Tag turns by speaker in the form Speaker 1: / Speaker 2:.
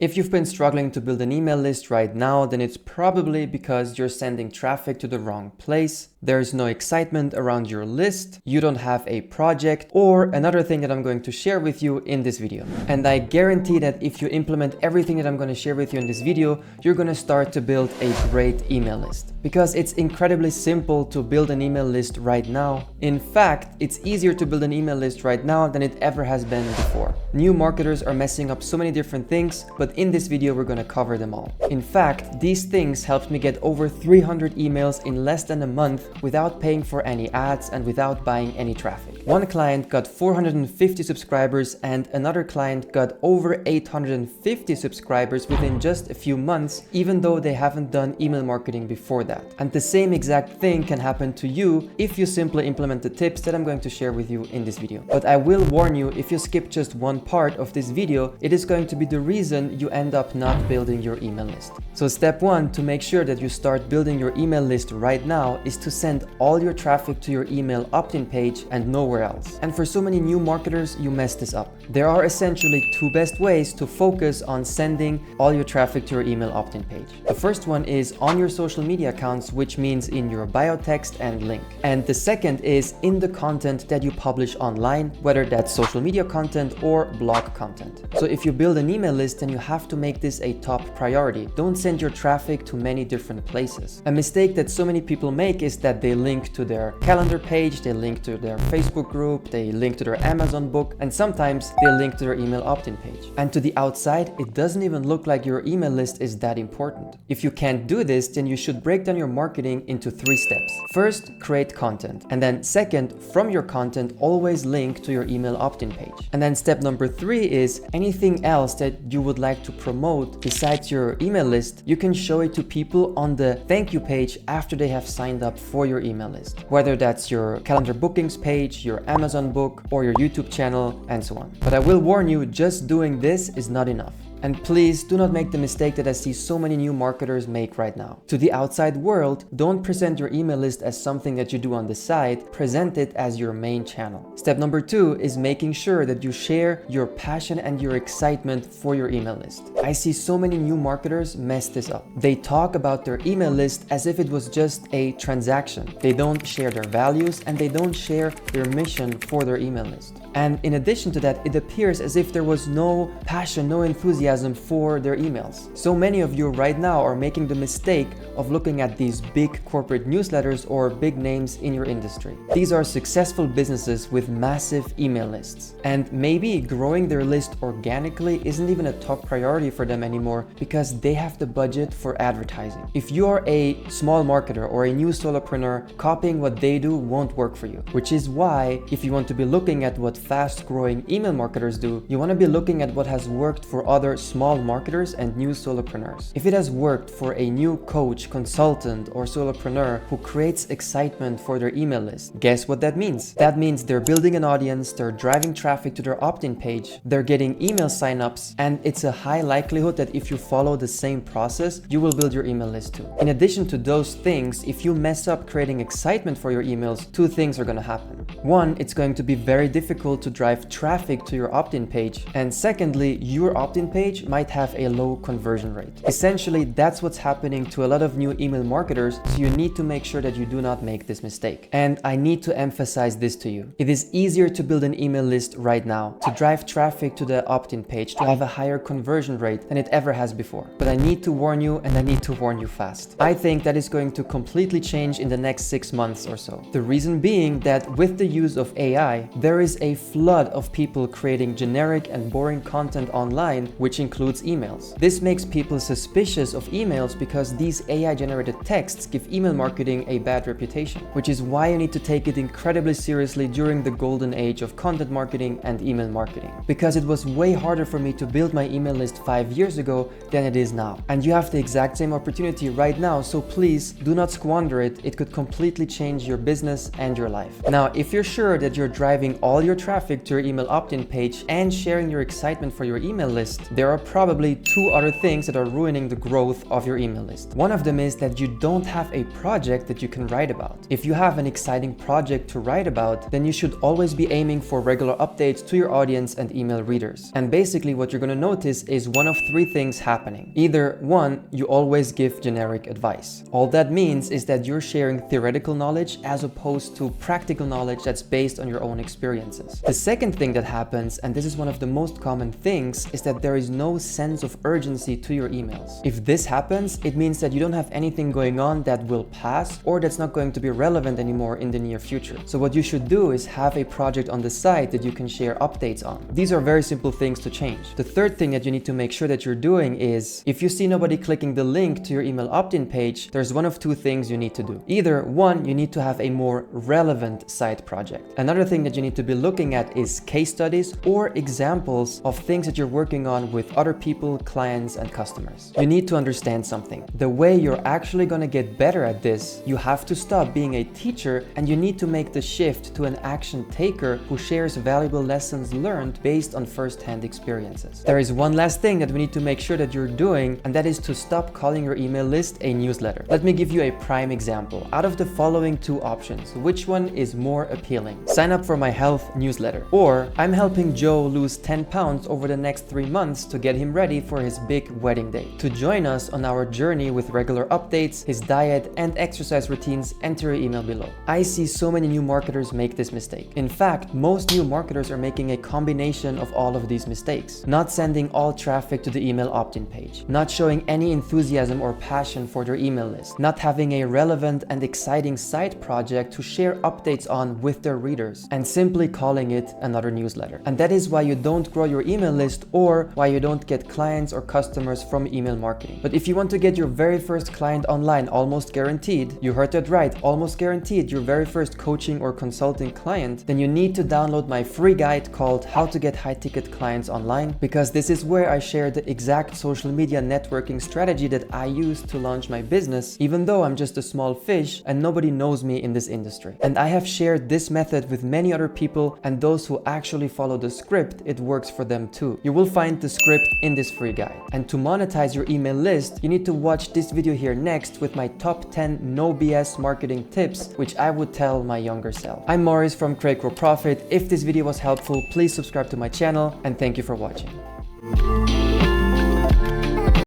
Speaker 1: If you've been struggling to build an email list right now, then it's probably because you're sending traffic to the wrong place, there's no excitement around your list, you don't have a project, or another thing that I'm going to share with you in this video. And I guarantee that if you implement everything that I'm going to share with you in this video, you're going to start to build a great email list. Because it's incredibly simple to build an email list right now. In fact, it's easier to build an email list right now than it ever has been before. New marketers are messing up so many different things, but in this video, we're going to cover them all. In fact, these things helped me get over 300 emails in less than a month without paying for any ads and without buying any traffic. One client got 450 subscribers and another client got over 850 subscribers within just a few months, even though they haven't done email marketing before that. And the same exact thing can happen to you if you simply implement the tips that I'm going to share with you in this video. But I will warn you, if you skip just one part of this video, it is going to be the reason you end up not building your email list. So step one, to make sure that you start building your email list right now, is to send all your traffic to your email opt-in page and nowhere else. And for so many new marketers, you mess this up. There are essentially two best ways to focus on sending all your traffic to your email opt-in page. The first one is on your social media accounts, which means in your bio text and link. And the second is in the content that you publish online, whether that's social media content or blog content. So if you build an email list, then you have to make this a top priority. Don't send your traffic to many different places. A mistake that so many people make is that they link to their calendar page, they link to their Facebook group, they link to their Amazon book, and sometimes they link to their email opt-in page. And to the outside, it doesn't even look like your email list is that important. If you can't do this, then you should break down your marketing into 3 steps. First, create content. And then second, from your content, always link to your email opt-in page. And then step number 3 is anything else that you would like to promote besides your email list, you can show it to people on the thank you page after they have signed up for your email list. Whether that's your calendar bookings page, your Amazon book, or your YouTube channel, and so on. But I will warn you, just doing this is not enough. And please do not make the mistake that I see so many new marketers make right now. To the outside world, don't present your email list as something that you do on the side, present it as your main channel. Step number 2 is making sure that you share your passion and your excitement for your email list. I see so many new marketers mess this up. They talk about their email list as if it was just a transaction. They don't share their values and they don't share their mission for their email list. And in addition to that, it appears as if there was no passion, no enthusiasm for their emails. So many of you right now are making the mistake of looking at these big corporate newsletters or big names in your industry. These are successful businesses with massive email lists. And maybe growing their list organically isn't even a top priority for them anymore because they have the budget for advertising. If you are a small marketer or a new solopreneur, copying what they do won't work for you. Which is why, if you want to be looking at what fast-growing email marketers do, you want to be looking at what has worked for other small marketers and new solopreneurs. If it has worked for a new coach, consultant, or solopreneur who creates excitement for their email list, guess what that means? That means they're building an audience, they're driving traffic to their opt-in page, they're getting email signups, and it's a high likelihood that if you follow the same process, you will build your email list too. In addition to those things, if you mess up creating excitement for your emails, 2 things are going to happen. One, it's going to be very difficult to drive traffic to your opt-in page, and secondly, your opt-in page might have a low conversion rate. Essentially, that's what's happening to a lot of new email marketers, so you need to make sure that you do not make this mistake. And I need to emphasize this to you. It is easier to build an email list right now, to drive traffic to the opt-in page, to have a higher conversion rate than it ever has before. But I need to warn you, and I need to warn you fast. I think that is going to completely change in the next 6 months or so. The reason being that with the use of AI, there is a flood of people creating generic and boring content online, which includes emails. This makes people suspicious of emails because these AI-generated texts give email marketing a bad reputation, which is why you need to take it incredibly seriously during the golden age of content marketing and email marketing. Because it was way harder for me to build my email list 5 years ago than it is now. And you have the exact same opportunity right now, so please do not squander it. It could completely change your business and your life. Now, if you're sure that you're driving all your traffic to your email opt-in page and sharing your excitement for your email list, there there are probably two other things that are ruining the growth of your email list. One of them is that you don't have a project that you can write about. If you have an exciting project to write about, then you should always be aiming for regular updates to your audience and email readers. And basically what you're going to notice is one of three things happening. Either one, you always give generic advice. All that means is that you're sharing theoretical knowledge as opposed to practical knowledge that's based on your own experiences. The second thing that happens, and this is one of the most common things, is that there is no sense of urgency to your emails. If this happens, it means that you don't have anything going on that will pass or that's not going to be relevant anymore in the near future. So what you should do is have a project on the side that you can share updates on. These are very simple things to change. The third thing that you need to make sure that you're doing is, if you see nobody clicking the link to your email opt-in page, there's one of two things you need to do. Either one, you need to have a more relevant side project. Another thing that you need to be looking at is case studies or examples of things that you're working on with other people, clients, and customers. You need to understand something. The way you're actually going to get better at this, you have to stop being a teacher and you need to make the shift to an action taker who shares valuable lessons learned based on first-hand experiences. There is one last thing that we need to make sure that you're doing, and that is to stop calling your email list a newsletter. Let me give you a prime example. Out of the following two options, which one is more appealing? Sign up for my health newsletter, or I'm helping Joe lose 10 pounds over the next 3 months to get him ready for his big wedding day. To join us on our journey with regular updates, his diet and exercise routines, enter your email below. I see so many new marketers make this mistake. In fact, most new marketers are making a combination of all of these mistakes. Not sending all traffic to the email opt-in page, not showing any enthusiasm or passion for their email list, not having a relevant and exciting side project to share updates on with their readers, and simply calling it another newsletter. And that is why you don't grow your email list or why you don't get clients or customers from email marketing. But if you want to get your very first client online almost guaranteed, you heard that right, almost guaranteed your very first coaching or consulting client, then you need to download my free guide called How to Get High Ticket Clients Online, because this is where I share the exact social media networking strategy that I use to launch my business, even though I'm just a small fish and nobody knows me in this industry. And I have shared this method with many other people, and those who actually follow the script, it works for them too. You will find the script in this free guide. And to monetize your email list, you need to watch this video here next with my top 10 no BS marketing tips, which I would tell my younger self. I'm Maurice from CreateGrowProfit. If this video was helpful, please subscribe to my channel, and thank you for watching.